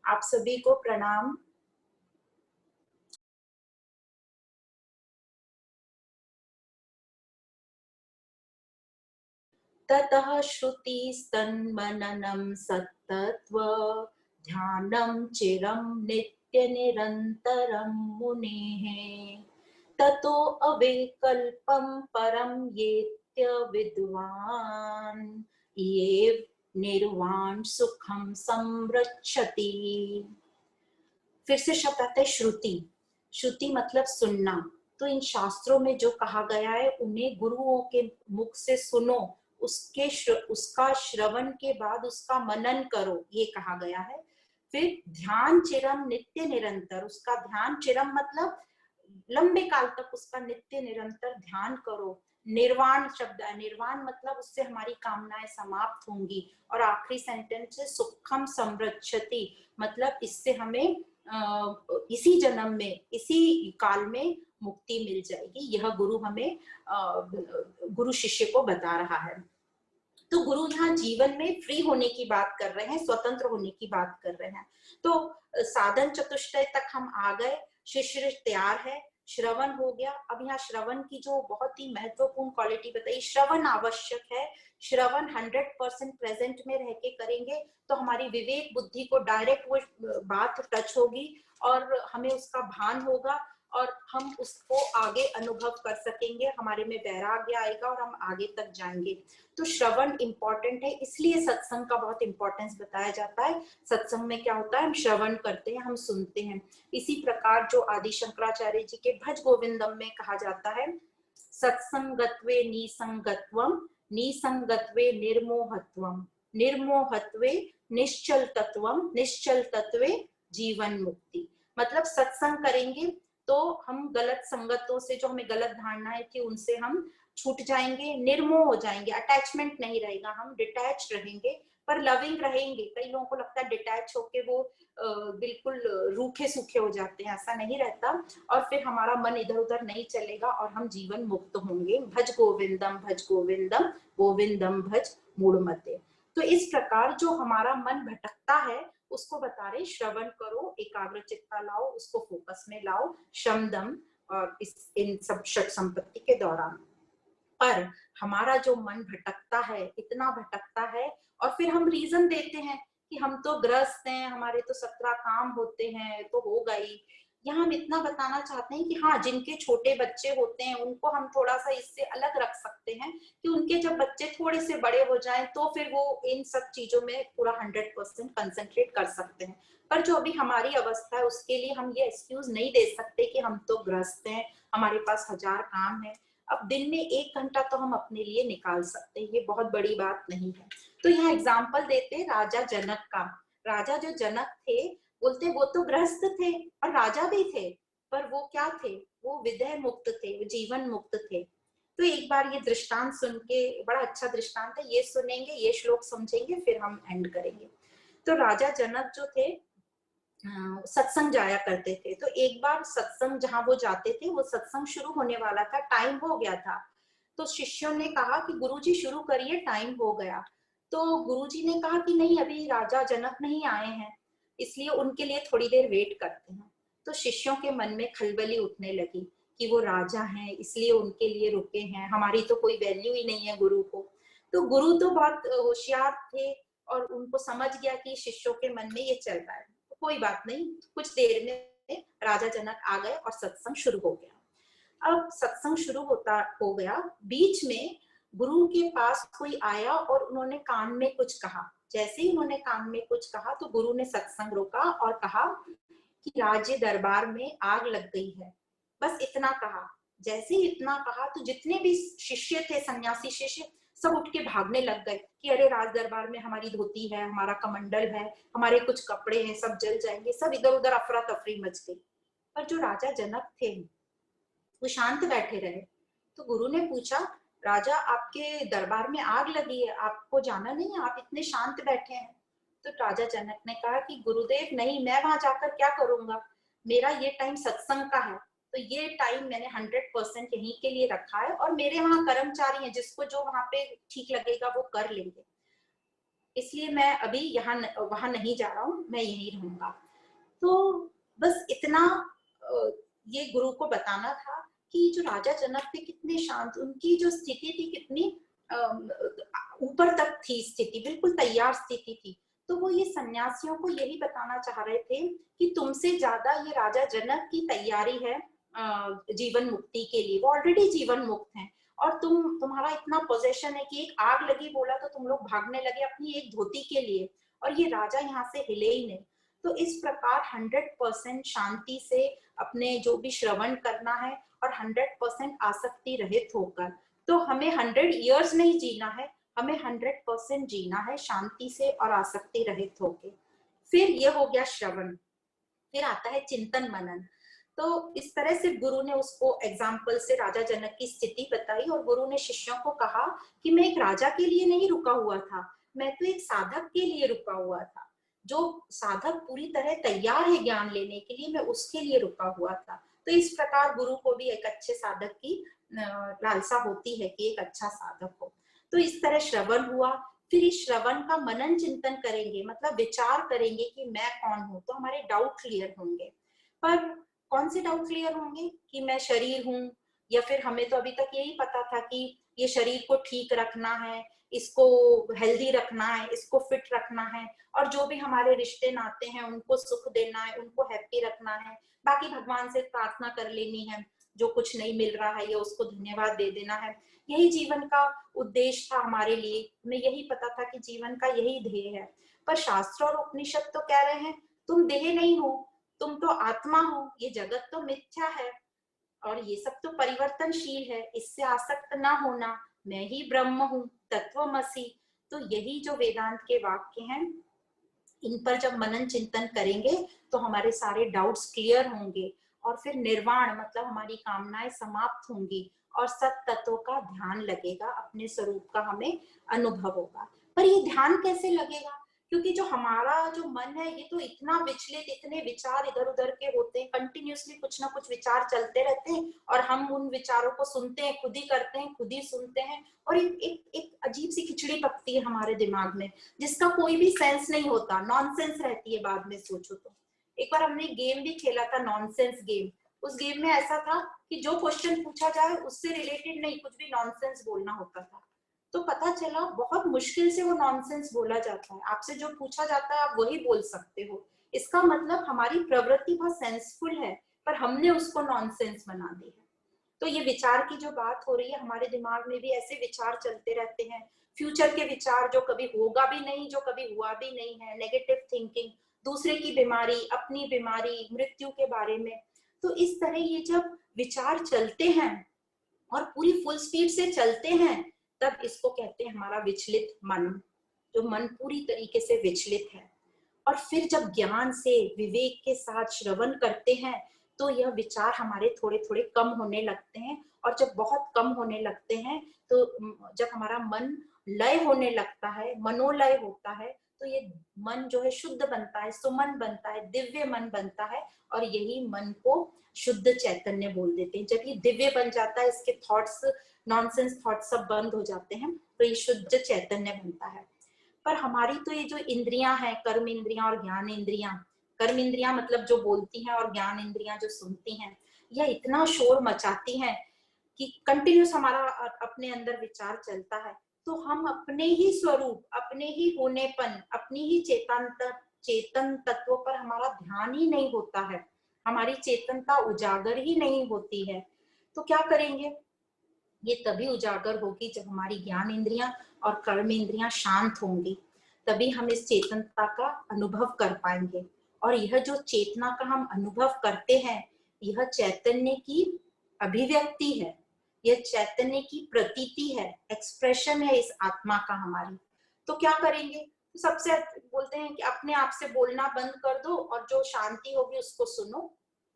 आप सभी को प्रणाम। ततः श्रुतिस्तन्मननं सत्तत्व ध्यानं चिरं नित्यनिरन्तरं मुनेः ततो अविकल्पं परं येत्य विद्वान् ये निर्वाण सुखम संरक्षति। फिर से शब्द आता है श्रुति। श्रुति मतलब सुनना। तो इन शास्त्रों में जो कहा गया है उन्हें गुरुओं के मुख से सुनो, उसका श्रवण के बाद उसका मनन करो, ये कहा गया है। फिर ध्यान चिरम नित्य निरंतर, उसका ध्यान चिरम मतलब लंबे काल तक उसका नित्य निरंतर ध्यान करो। निर्वाण शब्द है, निर्वाण मतलब उससे हमारी कामनाएं समाप्त होंगी। और आखिरी सेंटेंस है सुखम संरक्षति, मतलब इससे हमें इसी जन्म में इसी काल में मुक्ति मिल जाएगी। यह गुरु हमें गुरु शिष्य को बता रहा है। तो गुरु यहाँ जीवन में फ्री होने की बात कर रहे हैं, स्वतंत्र होने की बात कर रहे हैं। तो साधन चतुष्टय तक हम आ गए, शिष्य तैयार है, श्रवण हो गया। अब यहाँ श्रवण की जो बहुत ही महत्वपूर्ण क्वालिटी बताई, श्रवण आवश्यक है। श्रवण 100% प्रेजेंट में रह के करेंगे तो हमारी विवेक बुद्धि को डायरेक्ट वो बात टच होगी और हमें उसका भान होगा और हम उसको आगे अनुभव कर सकेंगे, हमारे में वैराग्य आएगा और हम आगे तक जाएंगे। तो श्रवण इंपॉर्टेंट है, इसलिए सत्संग का बहुत इंपॉर्टेंस बताया जाता है। सत्संग में क्या होता है, हम श्रवण करते हैं, हम सुनते हैं। इसी प्रकार जो आदि शंकराचार्य जी के भज गोविंदम में कहा जाता है, सत्संगत्वे निसंगत्वम, निसंगत्वे निर्मोहत्वम, निर्मोहत्वे निश्चल तत्वम, निश्चल तत्वे जीवन मुक्ति। मतलब सत्संग करेंगे तो हम गलत संगतों से, जो हमें गलत धारणाएं थी उनसे हम छूट जाएंगे, निर्मोह हो जाएंगे, अटैचमेंट नहीं रहेगा, हम डिटैच रहेंगे पर लविंग रहेंगे। कई लोगों को लगता है डिटैच होके वो बिल्कुल रूखे सूखे हो जाते हैं, ऐसा नहीं रहता। और फिर हमारा मन इधर उधर नहीं चलेगा और हम जीवन मुक्त होंगे। भज गोविंदम भज गोविंदम, गोविंदम भज मूढ़मते। तो इस प्रकार जो हमारा मन भटकता है उसको बता रहे, श्रवण करो, एकाग्र चित्ता लाओ, उसको फोकस में लाओ, श्रम दम और इन सब षट संपत्ति के दौरान। पर हमारा जो मन भटकता है, इतना भटकता है, और फिर हम रीजन देते हैं कि हम तो ग्रस्त हैं, हमारे तो 17 काम होते हैं, तो हो गई। यहाँ हम इतना बताना चाहते हैं कि हाँ, जिनके छोटे बच्चे होते हैं उनको हम थोड़ा सा इससे अलग रख सकते हैं कि उनके जब बच्चे थोड़े से बड़े हो जाएं तो फिर वो इन सब चीजों में पूरा 100% कंसंट्रेट कर सकते हैं। पर जो अभी हमारी अवस्था है उसके लिए हम ये एक्सक्यूज नहीं दे सकते कि हम तो ग्रस्त हैं, हमारे पास 1000 काम है। अब दिन में 1 घंटा तो हम अपने लिए निकाल सकते हैं, ये बहुत बड़ी बात नहीं है। तो यहाँ एग्जाम्पल देते राजा जनक का। राजा जो जनक थे, बोलते वो तो गृहस्थ थे और राजा भी थे, पर वो क्या थे, वो विदेह मुक्त थे, जीवन मुक्त थे। तो एक बार ये दृष्टांत सुन के, बड़ा अच्छा दृष्टांत है, ये सुनेंगे, ये श्लोक समझेंगे, फिर हम एंड करेंगे। तो राजा जनक जो थे सत्संग जाया करते थे। तो एक बार सत्संग जहां वो जाते थे, वो सत्संग शुरू होने वाला था, टाइम हो गया था। तो शिष्यों ने कहा कि गुरुजी शुरू करिए, टाइम हो गया। तो गुरुजी ने कहा कि नहीं, अभी राजा जनक नहीं आए हैं, इसलिए उनके लिए थोड़ी देर वेट करते हैं। तो शिष्यों के मन में खलबली उठने लगी कि वो राजा हैं इसलिए उनके लिए रुके हैं, हमारी तो कोई वैल्यू ही नहीं है गुरु को। तो गुरु तो बहुत होशियार थे और उनको समझ गया कि शिष्यों के मन में ये चल रहा है, तो कोई बात नहीं। कुछ देर में राजा जनक आ गए और सत्संग शुरू हो गया। अब सत्संग शुरू हो गया, बीच में गुरु के पास कोई आया और उन्होंने कान में कुछ कहा। जैसे ही उन्होंने कान में कुछ कहा तो गुरु ने सत्संग रोका और कहा कि राज्य दरबार में आग लग गई है। बस इतना कहा। जैसे ही इतना कहा तो जितने भी शिष्य थे, सन्यासी शिष्य, सब उठ के भागने लग गए कि अरे राज दरबार में हमारी धोती है, हमारा कमंडल है, हमारे कुछ कपड़े हैं, सब जल जाएंगे। सब इधर उधर अफरा तफरी मच गई। पर जो राजा जनक थे वो शांत बैठे रहे। तो गुरु ने पूछा, राजा आपके दरबार में आग लगी है, आपको जाना नहीं है, आप इतने शांत बैठे हैं। तो राजा जनक ने कहा कि गुरुदेव नहीं, मैं वहां जाकर क्या करूंगा, मेरा ये टाइम सत्संग का है, तो ये टाइम मैंने 100% यहीं के लिए रखा है और मेरे वहां कर्मचारी हैं, जिसको जो वहां पे ठीक लगेगा वो कर लेंगे। इसलिए मैं अभी यहाँ वहां नहीं जा रहा हूँ, मैं यहीं रहूंगा। तो बस इतना ये गुरु को बताना था कि जो राजा जनक थे कितने शांत, उनकी जो स्थिति थी कितनी ऊपर तक थी, स्थिति बिल्कुल तैयार स्थिति थी। तो वो ये सन्यासियों को यही बताना चाह रहे थे कि तुमसे ज्यादा ये राजा जनक की तैयारी है जीवन मुक्ति के लिए, वो ऑलरेडी जीवन मुक्त हैं। और तुम्हारा इतना पोजेशन है कि एक आग लगी बोला तो तुम लोग भागने लगे अपनी एक धोती के लिए, और ये राजा यहाँ से हिले ही नहीं। तो इस प्रकार 100% शांति से अपने जो भी श्रवण करना है और 100% आसक्ति रहित होकर, तो हमें 100 इयर्स नहीं जीना है, हमें 100% जीना है शांति से और आसक्ति रहित होके। फिर ये हो गया श्रवण, फिर आता है चिंतन मनन। तो इस तरह से गुरु ने उसको एग्जाम्पल से राजा जनक की स्थिति बताई, और गुरु ने शिष्यों को कहा कि मैं एक राजा के लिए नहीं रुका हुआ था, मैं तो एक साधक के लिए रुका हुआ था। जो साधक पूरी तरह तैयार है ज्ञान लेने के लिए, मैं उसके लिए रुका हुआ था। तो इस प्रकार गुरु को भी एक अच्छे साधक की लालसा होती है कि एक अच्छा साधक हो। तो इस तरह श्रवण हुआ। फिर इस श्रवण का मनन चिंतन करेंगे, मतलब विचार करेंगे कि मैं कौन हूँ, तो हमारे डाउट क्लियर होंगे। पर कौन से डाउट क्लियर होंगे कि मैं शरीर हूँ, या फिर हमें तो अभी तक यही पता था कि ये शरीर को ठीक रखना है, इसको हेल्दी रखना है, इसको फिट रखना है, और जो भी हमारे रिश्ते नाते हैं उनको सुख देना है, उनको हैप्पी रखना है, बाकी भगवान से प्रार्थना कर लेनी है, जो कुछ नहीं मिल रहा है या उसको धन्यवाद दे देना है। यही जीवन का उद्देश्य था हमारे लिए, हमें यही पता था कि जीवन का यही ध्येय है। पर शास्त्र और उपनिषद तो कह रहे हैं तुम देह नहीं हो, तुम तो आत्मा हो, ये जगत तो मिथ्या है और ये सब तो परिवर्तनशील है, इससे आसक्त ना होना, मैं ही ब्रह्म हूँ, तत्वमसि। तो यही जो वेदांत के वाक्य हैं, इन पर जब मनन चिंतन करेंगे तो हमारे सारे डाउट्स क्लियर होंगे, और फिर निर्वाण मतलब हमारी कामनाएं समाप्त होंगी, और सत तत्व का ध्यान लगेगा, अपने स्वरूप का हमें अनुभव होगा। पर ये ध्यान कैसे लगेगा, क्योंकि जो हमारा जो मन है ये तो इतना विचलित, इतने विचार इधर उधर के होते हैं, कंटिन्यूअसली कुछ ना कुछ विचार चलते रहते हैं, और हम उन विचारों को सुनते हैं, खुद ही करते हैं, खुद ही सुनते हैं, और एक अजीब सी खिचड़ी पकती है हमारे दिमाग में, जिसका कोई भी सेंस नहीं होता, नॉनसेंस रहती है बाद में सोचो तो। एक बार हमने गेम भी खेला था, नॉनसेंस गेम। उस गेम में ऐसा था कि जो क्वेश्चन पूछा जाए उससे रिलेटेड नहीं, कुछ भी नॉनसेंस बोलना होता था। तो पता चला बहुत मुश्किल से वो नॉनसेंस बोला जाता है, आपसे जो पूछा जाता है आप वही बोल सकते हो। इसका मतलब हमारी प्रवृत्ति बहुत सेंसफुल है, पर हमने उसको नॉनसेंस बना दी है। तो ये विचार की जो बात हो रही है, हमारे दिमाग में भी ऐसे विचार चलते रहते हैं, फ्यूचर के विचार, जो कभी होगा भी नहीं, जो कभी हुआ भी नहीं है, नेगेटिव थिंकिंग, दूसरे की बीमारी, अपनी बीमारी, मृत्यु के बारे में। तो इस तरह ये जब विचार चलते हैं और पूरी फुल स्पीड से चलते हैं, तब इसको कहते हैं हमारा विचलित मन, जो मन पूरी तरीके से विचलित है। और फिर जब ज्ञान से विवेक के साथ श्रवण करते हैं तो यह विचार हमारे थोड़े थोड़े कम होने लगते हैं, और जब बहुत कम होने लगते हैं तो जब हमारा मन लय होने लगता है, मनोलय होता है, तो ये मन जो है शुद्ध बनता है, सुमन बनता है, दिव्य मन बनता है, और यही मन को शुद्ध चैतन्य बोल देते हैं। जब ये दिव्य बन जाता है, इसके थॉट्स, नॉनसेंस थॉट्स सब बंद हो जाते हैं, तो ये शुद्ध चैतन्य बनता है। पर हमारी तो ये जो इंद्रियां हैं, कर्म इंद्रियां और ज्ञान इंद्रियां, कर्म इंद्रियां मतलब जो बोलती हैं और ज्ञान इंद्रियां जो सुनती हैं, यह इतना शोर मचाती हैं कि कंटिन्यूस हमारा अपने अंदर विचार चलता है। तो हम अपने ही स्वरूप, अपने ही होनेपन, अपनी ही चेतन तत्व पर हमारा ध्यान ही नहीं होता है, हमारी चेतनता उजागर ही नहीं होती है। तो क्या करेंगे, ये तभी उजागर होगी जब हमारी ज्ञान इंद्रियां और कर्म इंद्रियां शांत होंगी, तभी हम इस चेतनता का अनुभव कर पाएंगे। और यह जो चेतना का हम अनुभव करते हैं, यह चैतन्य की अभिव्यक्ति है, यह चैतन्य की प्रतीति है, एक्सप्रेशन है इस आत्मा का हमारी। तो क्या करेंगे, तो सबसे बोलते हैं कि अपने आप से बोलना बंद कर दो और जो शांति होगी उसको सुनो।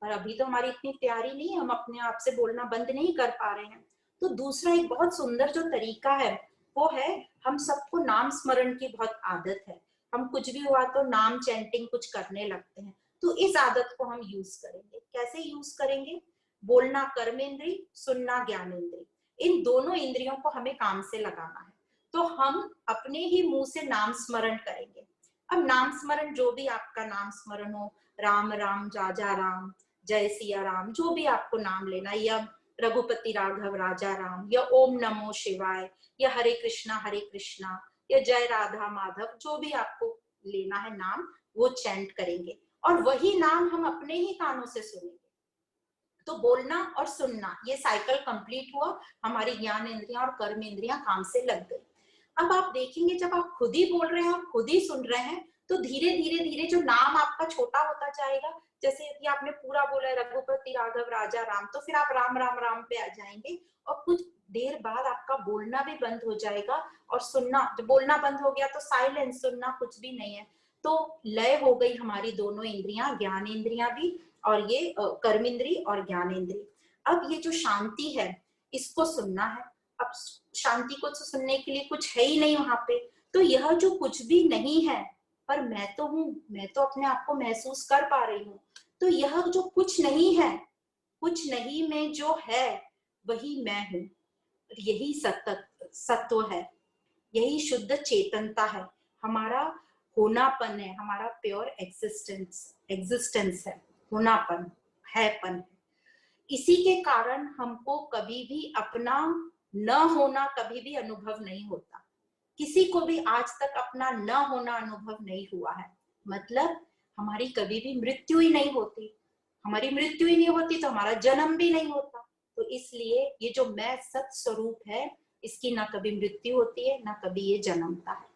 पर अभी तो हमारी इतनी तैयारी नहीं है, हम अपने आप से बोलना बंद नहीं कर पा रहे हैं। तो दूसरा एक बहुत सुंदर जो तरीका है वो है, हम सबको नाम स्मरण की बहुत आदत है, हम कुछ भी हुआ तो नाम चैंटिंग कुछ करने लगते हैं। तो इस आदत को हम यूज करेंगे। कैसे यूज करेंगे, बोलना कर्म इंद्री, सुनना ज्ञान इंद्री, इन दोनों इंद्रियों को हमें काम से लगाना है। तो हम अपने ही मुंह से नाम स्मरण करेंगे। अब नाम स्मरण, जो भी आपका नाम स्मरण हो, राम राम जाजा राम, जय सिया राम, जो भी आपको नाम लेना, या रघुपति राघव राजा राम, या ओम नमो शिवाय, या हरे कृष्णा, या जय राधा माधव, जो भी आपको लेना है नाम, वो चैंट करेंगे और वही नाम हम अपने ही कानों से सुनेंगे। तो बोलना और सुनना, ये साइकिल कंप्लीट हुआ, हमारी ज्ञान इंद्रियां और कर्म इंद्रियां काम से लग गई। अब आप देखेंगे जब आप खुद ही बोल रहे हैं और खुद ही सुन रहे हैं, तो धीरे धीरे धीरे जो नाम आपका छोटा होता जाएगा। जैसे यदि आपने पूरा बोला है रघुपति राघव राजा राम, तो फिर आप राम राम राम पे आ जाएंगे और कुछ देर बाद आपका बोलना भी बंद हो जाएगा और सुनना, जब बोलना बंद हो गया तो साइलेंस, सुनना कुछ भी नहीं है। तो लय हो गई हमारी दोनों इंद्रियां, ज्ञान इंद्रियां भी और ये कर्म इंद्री और ज्ञान इंद्री। अब ये जो शांति है इसको सुनना है। अब शांति को सुनने के लिए कुछ है ही नहीं वहां पे, तो यह जो कुछ भी नहीं है पर मैं तो हूं, मैं तो अपने आप को महसूस कर पा रही हूँ। तो यह जो कुछ नहीं है, कुछ नहीं में जो है वही मैं हूँ। यही सत्व है, यही शुद्ध चेतनता है, हमारा होनापन है, हमारा प्योर एग्जिस्टेंस है, होनापन हैपन। इसी के कारण हमको कभी भी अपना न होना कभी भी अनुभव नहीं होता। किसी को भी आज तक अपना न होना अनुभव नहीं हुआ है। मतलब हमारी कभी भी मृत्यु ही नहीं होती, हमारी मृत्यु ही नहीं होती तो हमारा जन्म भी नहीं होता। तो इसलिए ये जो मैं सत स्वरूप है, इसकी ना कभी मृत्यु होती है ना कभी ये जन्मता है।